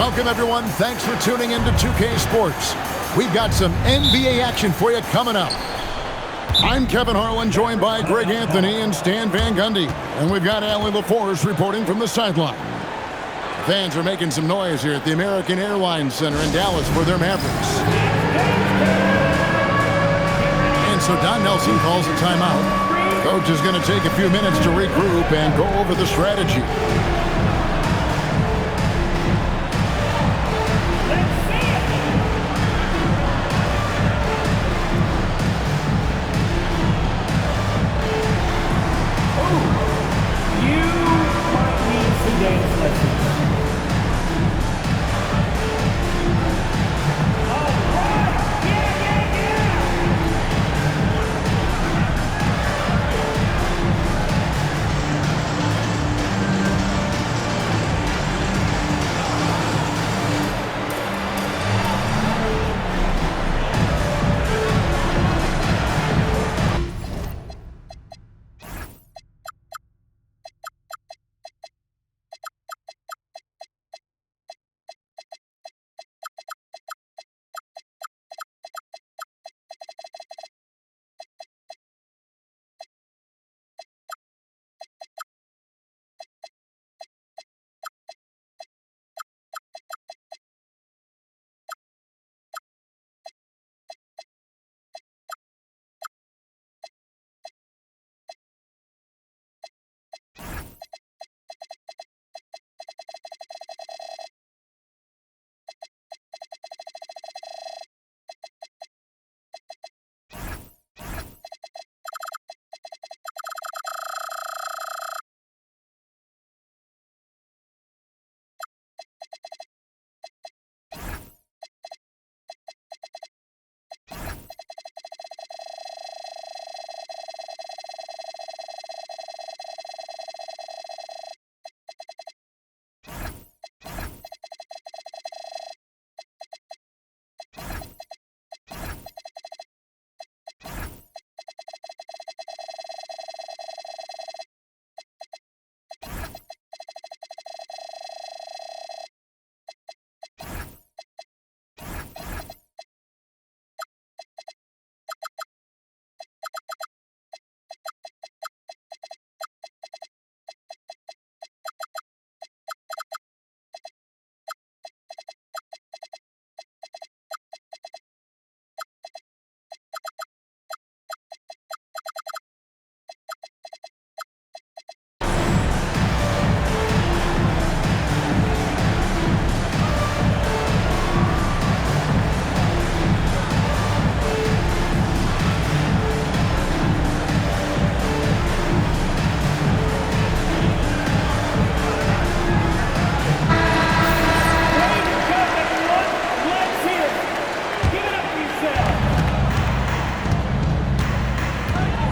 Welcome, everyone. Thanks for tuning in to 2K Sports. We've got some NBA action for you coming up. I'm Kevin Harlan, joined by Greg Anthony and Stan Van Gundy. And we've got Allie LaForce reporting from the sideline. Fans are making some noise here at the American Airlines Center in Dallas for their Mavericks. And so Don Nelson calls a timeout. Coach is going to take a few minutes to regroup and go over the strategy.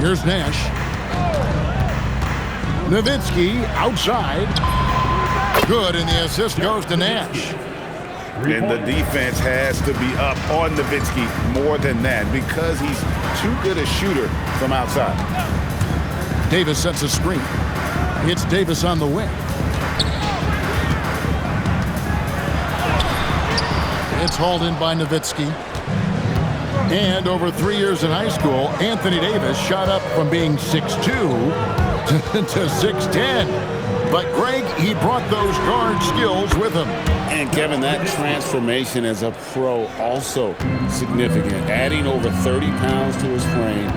Here's Nash. Nowitzki outside. Good, and the assist goes to Nash. And the defense has to be up on Nowitzki more than that because he's too good a shooter from outside. Davis sets a screen. It's Davis on the wing. It's hauled in by Nowitzki. And over 3 years in high school, Anthony Davis shot up from being 6'2" to 6'10". But Greg, he brought those guard skills with him. And Kevin, that transformation as a pro also significant. Adding over 30 pounds to his frame.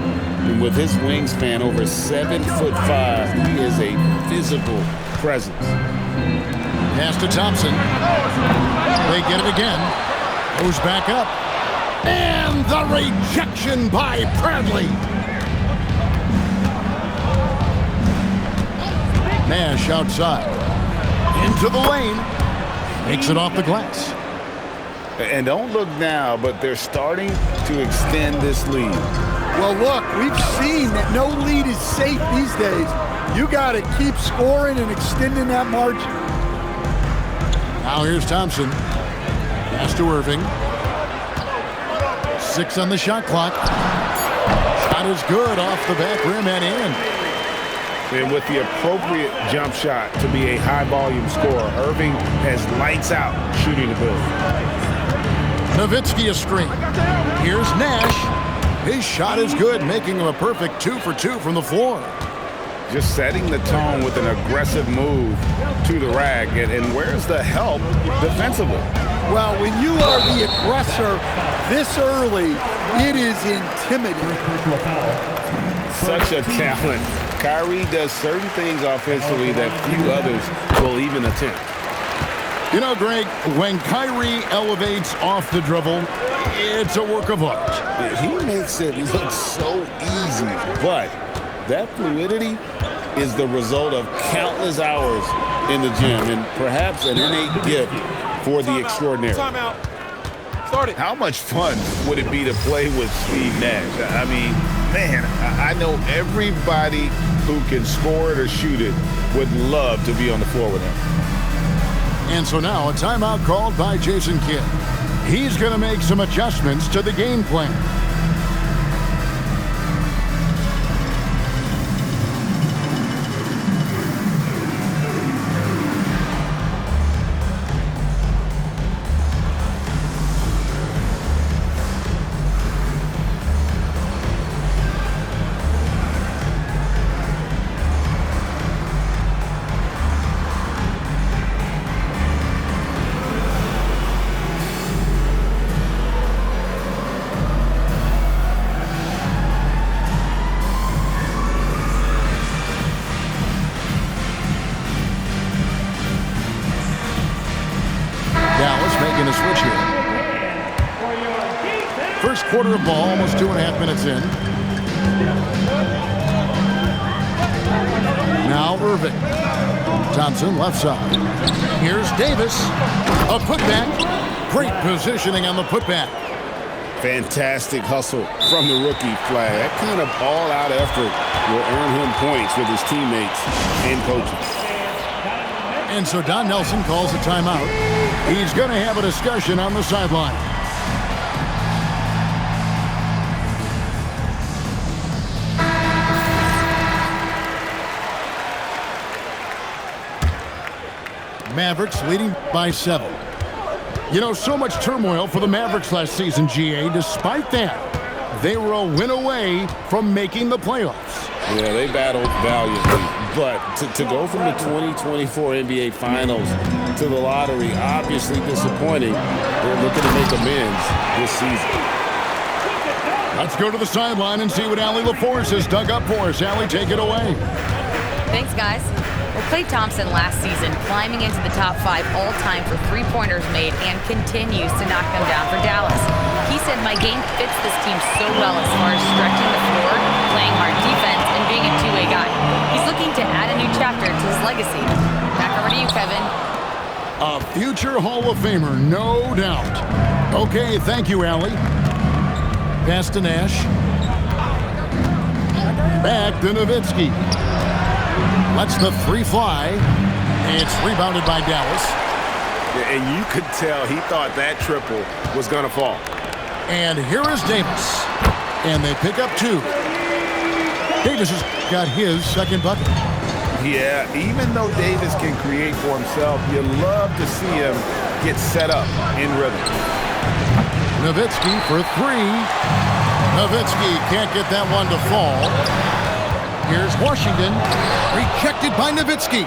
And with his wingspan over 7'5", he is a physical presence. Pass to Thompson. They get it again. Goes back up. And the rejection by Bradley. Nash outside. Into the lane. Makes it off the glass. And don't look now, but they're starting to extend this lead. Well, look, we've seen that no lead is safe these days. You got to keep scoring and extending that margin. Now here's Thompson. Pass to Irving. 6 on the shot clock. Shot is good off the back rim and in. And with the appropriate jump shot to be a high-volume scorer, Irving has lights out shooting ability. Nowitzki a screen. Here's Nash. His shot is good, making him a perfect 2 for 2 from the floor. Just setting the tone with an aggressive move to the rack. And where's the help defensively? Well, when you are the aggressor this early, it is intimidating. Such a talent. Kyrie does certain things offensively that few others will even attempt. You know, Greg, when Kyrie elevates off the dribble, it's a work of art. He makes it look so easy, but that fluidity is the result of countless hours in the gym and perhaps an innate gift for the extraordinary. Timeout. Start it. How much fun would it be to play with Steve Nash? I mean, man, I know everybody who can score it or shoot it would love to be on the floor with him. And so now a timeout called by Jason Kidd. He's going to make some adjustments to the game plan. Dallas making a switch here. First quarter of ball, almost 2.5 minutes in. Now Irving. Thompson left side. Here's Davis. A putback. Great positioning on the putback. Fantastic hustle from the rookie flag. That kind of all-out effort will earn him points with his teammates and coaches. And so Don Nelson calls a timeout. He's going to have a discussion on the sideline. Mavericks leading by 7. You know, so much turmoil for the Mavericks last season, GA. Despite that, they were a win away from making the playoffs. Yeah, they battled valiantly. But to go from the 2024 NBA Finals to the lottery, obviously disappointing. They're looking to make amends this season. Let's go to the sideline and see what Allie LaForce has dug up for us. Allie, take it away. Thanks, guys. Well, Klay Thompson last season climbing into the top 5 all-time for three-pointers made and continues to knock them down for Dallas. He said, my game fits this team so well as far as stretching the floor, playing hard defense, and being a two-way guy. He's looking to add a new chapter to his legacy. Back over to you, Kevin. A future Hall of Famer, no doubt. Okay, thank you, Allie. Pass to Nash. Back to Nowitzki. Lets the three fly. It's rebounded by Dallas. Yeah, and you could tell he thought that triple was going to fall. And here is Davis. And they pick up 2. Davis has got his second bucket. Yeah, even though Davis can create for himself, you love to see him get set up in rhythm. Nowitzki for 3. Nowitzki can't get that one to fall. Here's Washington. Rejected by Nowitzki.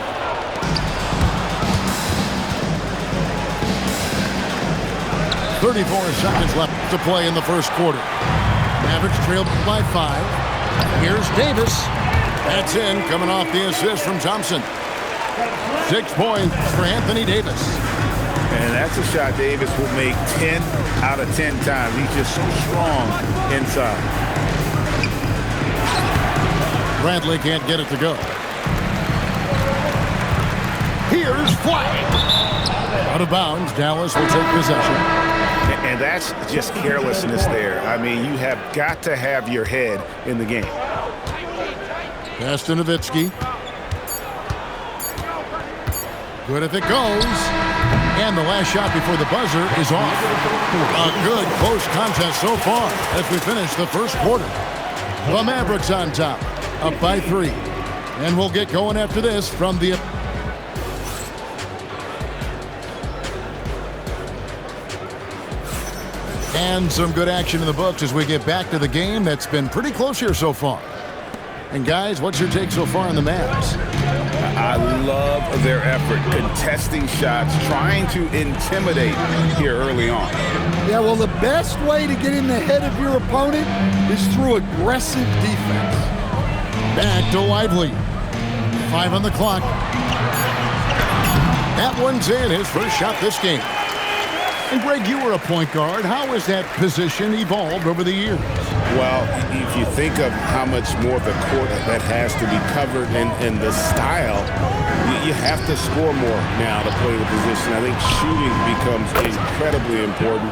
.34 seconds left to play in the first quarter. Mavericks trailed by 5. Here's Davis. That's in, coming off the assist from Thompson. 6 points for Anthony Davis. And that's a shot Davis will make 10 out of 10 times. He's just so strong inside. Bradley can't get it to go. Here's flag. Out of bounds, Dallas will take possession. And that's just carelessness there. I mean, you have got to have your head in the game. Pass to Nowitzki. Good if it goes. And the last shot before the buzzer is off. A good close contest so far as we finish the first quarter. The Mavericks on top, up by 3. And we'll get going after this from the... And some good action in the books as we get back to the game that's been pretty close here so far. And guys, what's your take so far on the Mavs? I love their effort, contesting shots, trying to intimidate here early on. Yeah, well, the best way to get in the head of your opponent is through aggressive defense. Back to Lively. 5 on the clock. That one's in, his first shot this game. And Greg, you were a point guard. How has that position evolved over the years? Well, if you think of how much more of the court that has to be covered and the style, you have to score more now to play the position. I think shooting becomes incredibly important.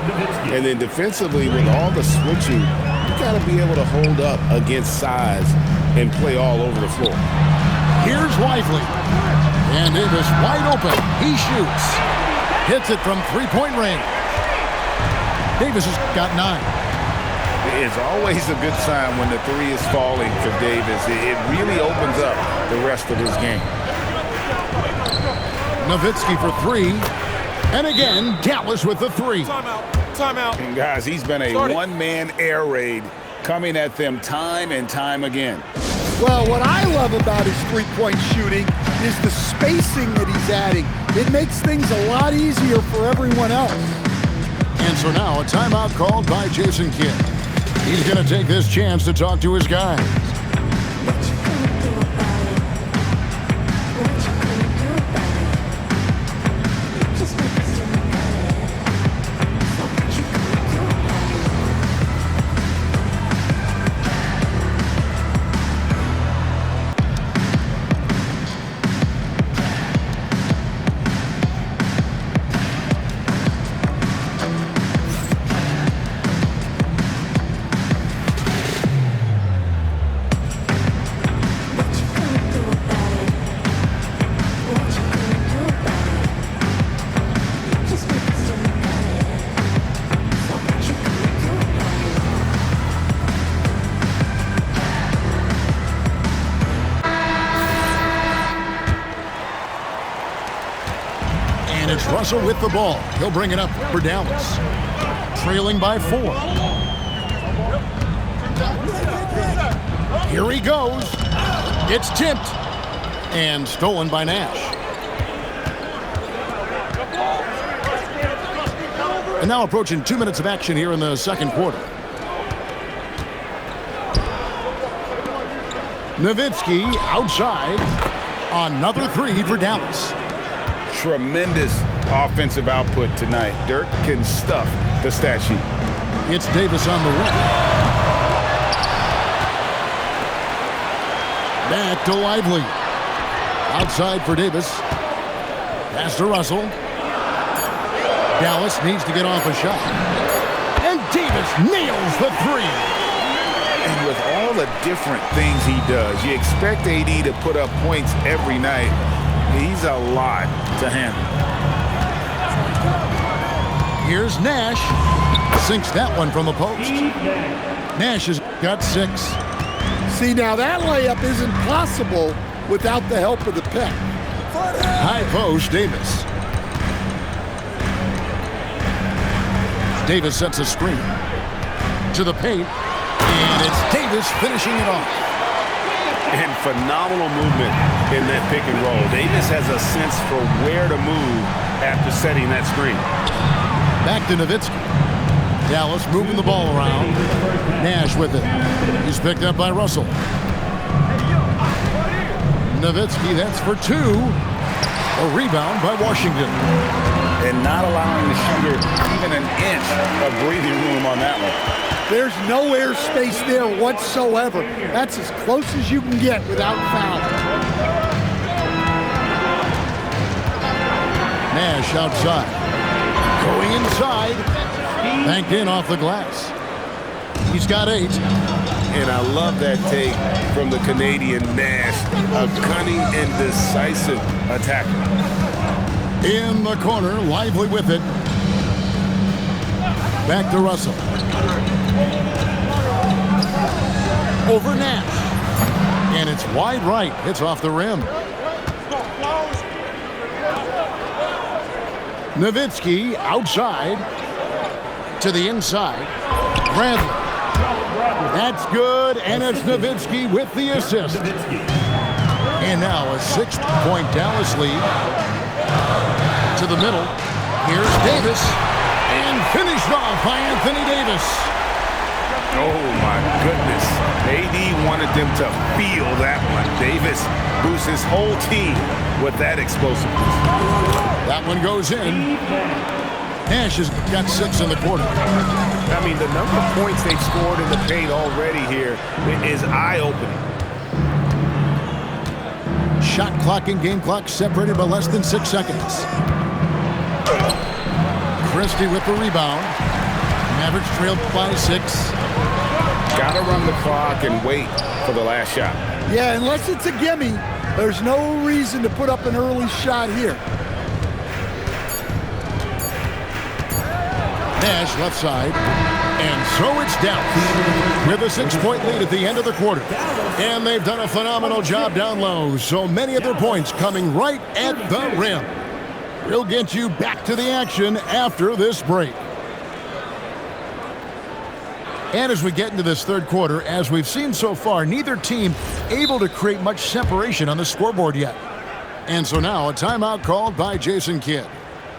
And then defensively, with all the switching, you got to be able to hold up against size and play all over the floor. Here's Lively. And Davis wide open. He shoots. Hits it from three-point range. Davis has got 9. It's always a good sign when the three is falling for Davis. It really opens up the rest of his game. Nowitzki for 3. And again, Dallas with the 3. Timeout. And guys, he's been a one-man air raid coming at them time and time again. Well, what I love about his three-point shooting is the spacing that he's adding. It makes things a lot easier for everyone else. And so now a timeout called by Jason Kidd. He's going to take this chance to talk to his guys. And it's Russell with the ball. He'll bring it up for Dallas. Trailing by 4. Here he goes. It's tipped. And stolen by Nash. And now approaching 2 minutes of action here in the second quarter. Nowitzki outside. Another 3 for Dallas. Tremendous offensive output tonight. Dirk can stuff the stat sheet. It's Davis on the wing. Back to Lively. Outside for Davis. Pass to Russell. Dallas needs to get off a shot. And Davis nails the 3. And with all the different things he does, you expect AD to put up points every night. He's a lot to handle. Here's Nash. Sinks that one from the post. Nash has got 6. See, now that layup isn't possible without the help of the pick. High post, Davis. Davis sets a screen. To the paint. And it's Davis finishing it off. And phenomenal movement in that pick and roll. Davis has a sense for where to move after setting that screen. Back to Nowitzki. Dallas moving the ball around. Nash with it. He's picked up by Russell. Nowitzki, that's for 2. A rebound by Washington. And not allowing the shooter even an inch of breathing room on that one. There's no airspace there whatsoever. That's as close as you can get without foul. Nash outside. Going inside. Banked in off the glass. He's got 8. And I love that take from the Canadian Nash. A cunning and decisive attacker. In the corner, Lively with it. Back to Russell. Over Nash. And it's wide right. It's off the rim. Nowitzki outside to the inside. Bradley. That's good, and it's Nowitzki with the assist. And now a 6-point Dallas lead. To the middle. Here's Davis. And finished off by Anthony Davis. Oh, my goodness. AD wanted them to feel that one. Davis boosts his whole team with that explosiveness. That one goes in. Nash has got 6 in the quarter. I mean, the number of points they've scored in the paint already here is eye-opening. Shot clock and game clock separated by less than 6 seconds. Christie with the rebound. Mavericks trailed by 6. Got to run the clock and wait for the last shot. Yeah, unless it's a gimme, there's no reason to put up an early shot here. Nash left side. And so it's Dallas with a 6-point lead at the end of the quarter. And they've done a phenomenal job down low. So many of their points coming right at the rim. We'll get you back to the action after this break. And as we get into this third quarter, as we've seen so far, neither team able to create much separation on the scoreboard yet. And so now a timeout called by Jason Kidd.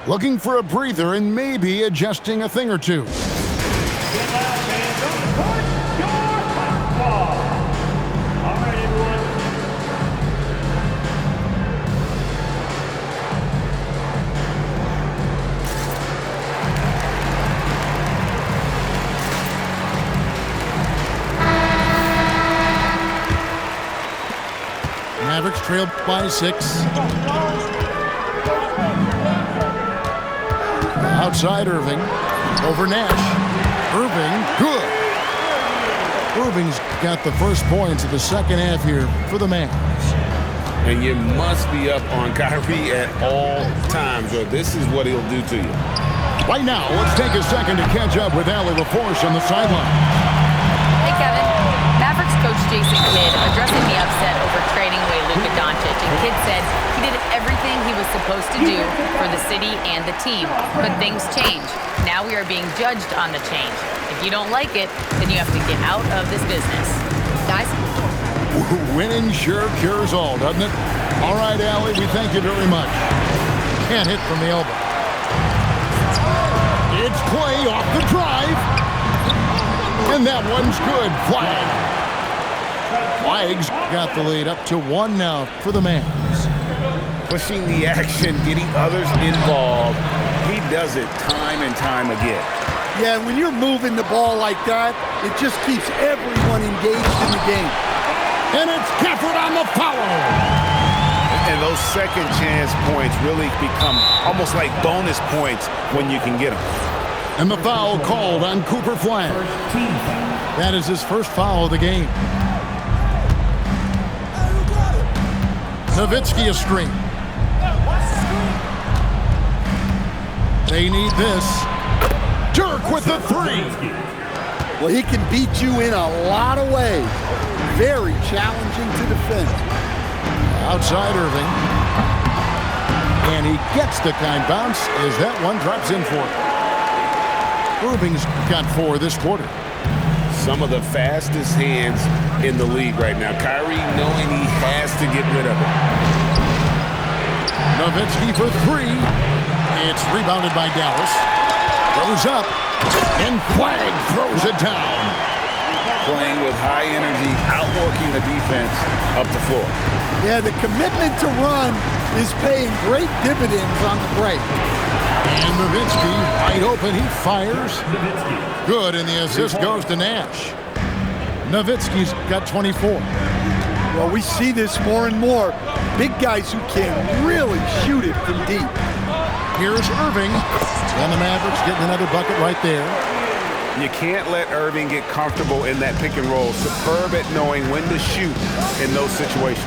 Looking for a breather and maybe adjusting a thing or two. Mavericks trailed by 6. Outside Irving. Over Nash. Irving, good. Irving's got the first points of the second half here for the Mavs. And you must be up on Kyrie at all times, or this is what he'll do to you. Right now, let's take a second to catch up with Allie LaForce on the sideline. Hey, Kevin. Mavericks coach Jason Kidd addressing the upset over trading away Luka Doncic, and Kidd said he did everything he was supposed to do for the city and the team. But things change. Now we are being judged on the change. If you don't like it, then you have to get out of this business. Guys? Winning sure cures all, doesn't it? All right, Allie, we thank you very much. Can't hit from the elbow. It's Clay off the drive. And that one's good. Flag. Flag's got the lead up to 1 now for the Mavs. Pushing the action, getting others involved. He does it time and time again. Yeah, when you're moving the ball like that, it just keeps everyone engaged in the game. And it's Gafford on the follow. And those second chance points really become almost like bonus points when you can get them. And the foul called on Cooper Flag. That is his first foul of the game. Nowitzki a screen. They need this. Dirk with the 3. Well, he can beat you in a lot of ways. Very challenging to defend. Outside Irving. And he gets the kind bounce as that one drops in for him. Irving's got 4 this quarter. Some of the fastest hands in the league right now. Kyrie knowing he has to get rid of it. Nowitzki for 3. It's rebounded by Dallas. Goes up. And Flag throws it down. Playing with high energy, outworking the defense up the floor. Yeah, the commitment to run is paying great dividends on the break. And Nowitzki, wide open, he fires. Good, and the assist goes to Nash. Nowitzki's got 24. Well, we see this more and more. Big guys who can really shoot it from deep. Here's Irving. And the Mavericks getting another bucket right there. You can't let Irving get comfortable in that pick and roll. Superb at knowing when to shoot in those situations.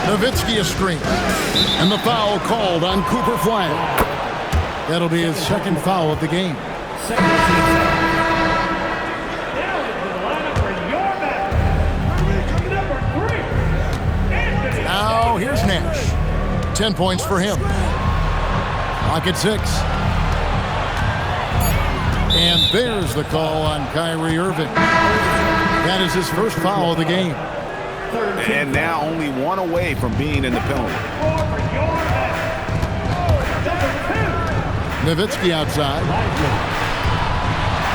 Nowitzki a screen. And the foul called on Cooper Flag. That'll be his second foul of the game. So here's Nash. 10 points for him. Clock at 6. And there's the call on Kyrie Irving. That is his first foul of the game. And now only one away from being in the penalty. Nowitzki outside.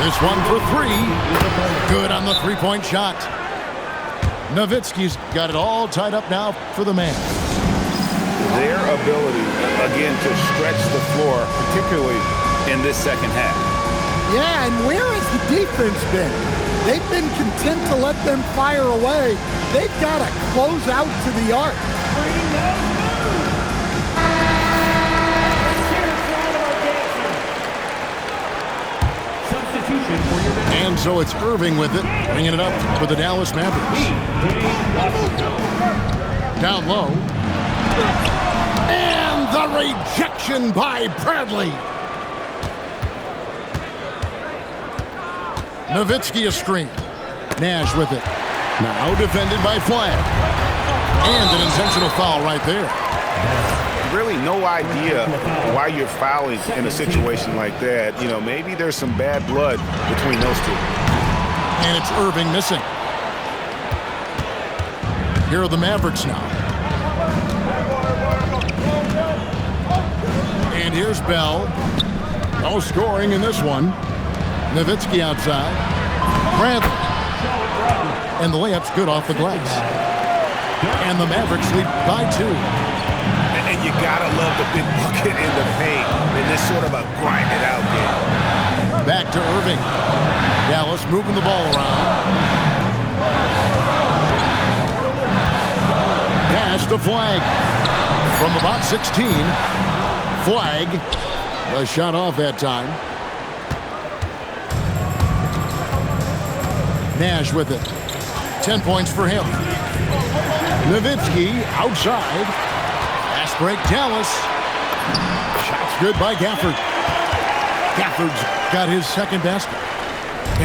This one for 3. Good on the three-point shot. Nowitzki's got it all tied up now for the man. Their ability, again, to stretch the floor, particularly in this second half. Yeah, and where has the defense been? They've been content to let them fire away. They've got to close out to the arc. And so it's Irving with it, bringing it up for the Dallas Mavericks. Down low. And the rejection by Bradley. Nowitzki a screen. Nash with it. Now defended by Flag. And an intentional foul right there. Really no idea why you're fouling in a situation like that. You know, maybe there's some bad blood between those two. And it's Irving missing. Here are the Mavericks now. And here's Bell. No scoring in this one. Nowitzki outside. Bradley. And the layup's good off the glass. And the Mavericks lead by 2. And you gotta love the big bucket in the paint in this sort of a grind it out game. Back to Irving. Dallas moving the ball around. Pass to Flag. From about 16. Flag. A shot off that time. Nash with it. 10 points for him. Nowitzki outside. Fast break Dallas. Shot's good by Gafford. Gafford's got his second basket.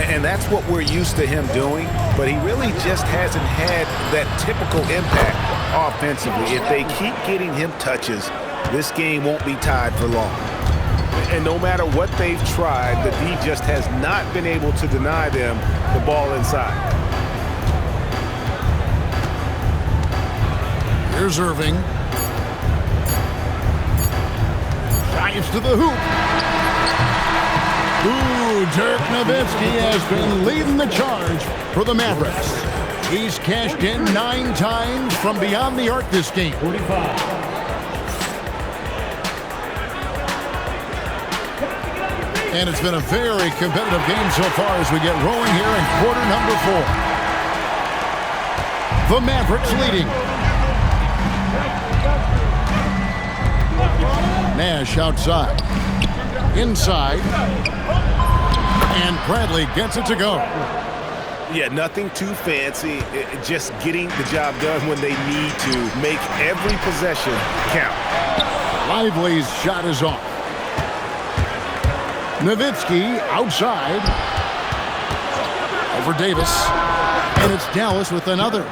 And that's what we're used to him doing, but he really just hasn't had that typical impact offensively. If they keep getting him touches, this game won't be tied for long. And no matter what they've tried, the D just has not been able to deny them the ball inside. Here's Irving. Drives to the hoop. Ooh, Dirk Nowitzki has been leading the charge for the Mavericks. He's cashed in 9 times from beyond the arc this game. 45. And it's been a very competitive game so far as we get rolling here in quarter number 4. The Mavericks leading. Nash outside. Inside. And Bradley gets it to go. Yeah, nothing too fancy. Just getting the job done when they need to. Make every possession count. Lively's shot is off. Nowitzki outside. Over Davis. And it's Dallas with another.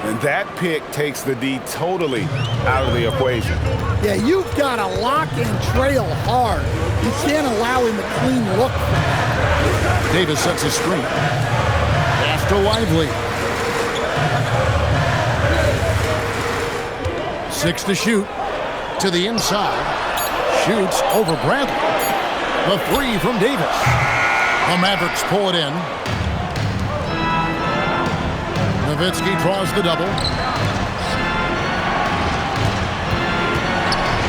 And that pick takes the D totally out of the equation. Yeah, you've got to lock and trail hard. You can't allow him a clean look. Davis sets a screen. Pass to Lively. 6 to shoot. To the inside. Shoots over Bradley. The 3 from Davis. The Mavericks pull it in. Nowitzki draws the double.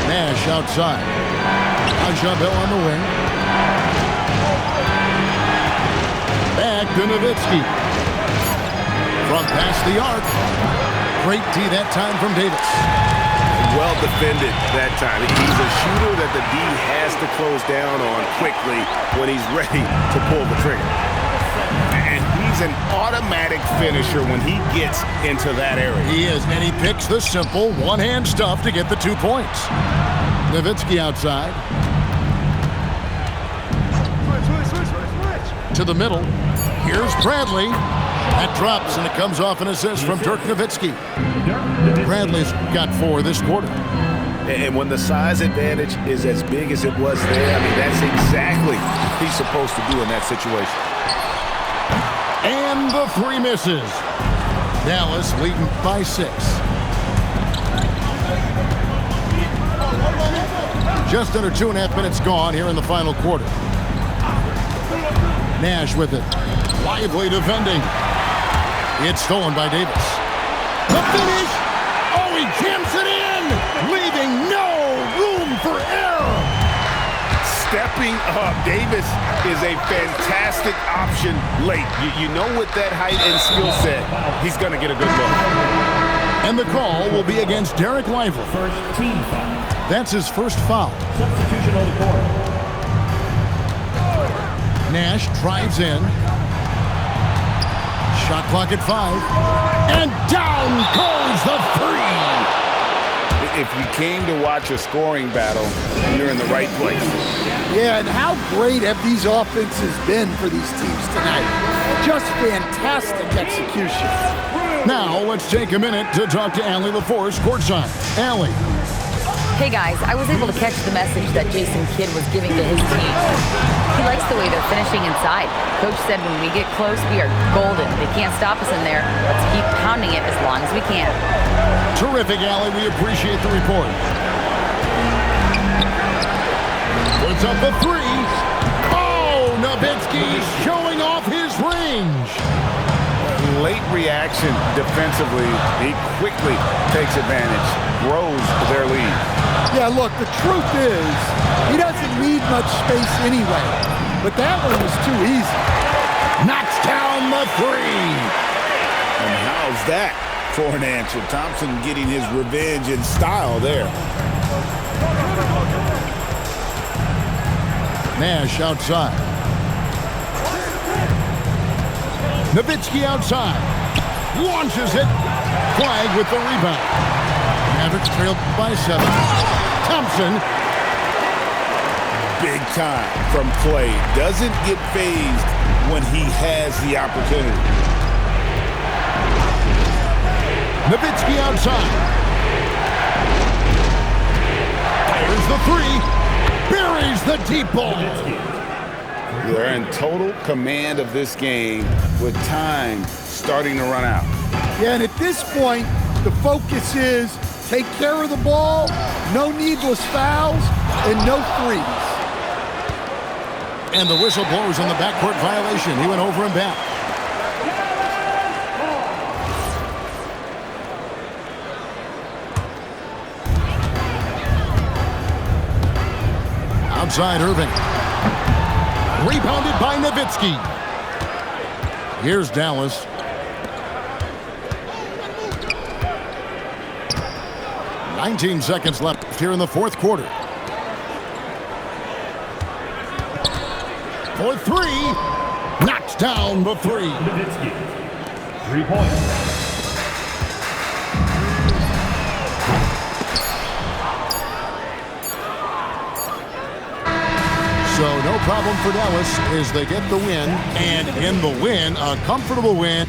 Nash outside. Ajabel on the wing. Back to Nowitzki. From past the arc. Great D that time from Davis. Well defended that time. He's a shooter that the D has to close down on quickly when he's ready to pull the trigger. And he's an automatic finisher when he gets into that area. He is, and he picks the simple one-hand stuff to get the 2 points. Nowitzki outside. To the middle. Here's Bradley. That drops, and it comes off an assist from Dirk Nowitzki. Bradley's got 4 this quarter. And when the size advantage is as big as it was there, I mean, that's exactly what he's supposed to do in that situation. And the 3 misses. Dallas leading by 6. Just under 2.5 minutes gone here in the final quarter. Nash with it. Lively defending. It's stolen by Davis. The finish! Oh, he jams it in! Leaving no room for error! Stepping up, Davis is a fantastic option late. You know with that height and skill set, he's going to get a good look. And the call will be against Derek Lively. First team foul. That's his first foul. Substitution on the court. Nash drives in. Shot clock at 5. And down goes the 3. If you came to watch a scoring battle, you're in the right place. Yeah, and how great have these offenses been for these teams tonight? Just fantastic execution. Now let's take a minute to talk to Allie LaForce courtside. Allie. Hey guys, I was able to catch the message that Jason Kidd was giving to his team. He likes the way they're finishing inside. Coach said when we get close, we are golden. They can't stop us in there. Let's keep pounding it as long as we can. Terrific, Allie. We appreciate the report. Puts up a 3. Oh, Nowitzki showing off his range. Late reaction defensively. He quickly takes advantage, grows their lead. Yeah, look, the truth is, he doesn't need much space anyway. But that one was too easy. Knocks down the 3. And how's that for an answer? Thompson getting his revenge in style there. Nash outside. Nowitzki outside. Launches it. Flag with the rebound. Mavericks trailed by 7. Thompson. Big time from Clay. Doesn't get phased when he has the opportunity. Nowitzki outside. Fires the 3. Buries the deep ball. They're in total command of this game with time starting to run out. Yeah, and at this point, the focus is take care of the ball, no needless fouls, and no threes. And the whistle blows on the backcourt violation. He went over and back. Outside Irving. Rebounded by Nowitzki. Here's Dallas. "19 seconds left here in the fourth quarter. For 3. Knocks down the 3. Nowitzki. 3 points. So no problem for Dallas as they get the win. And in the win, a comfortable win.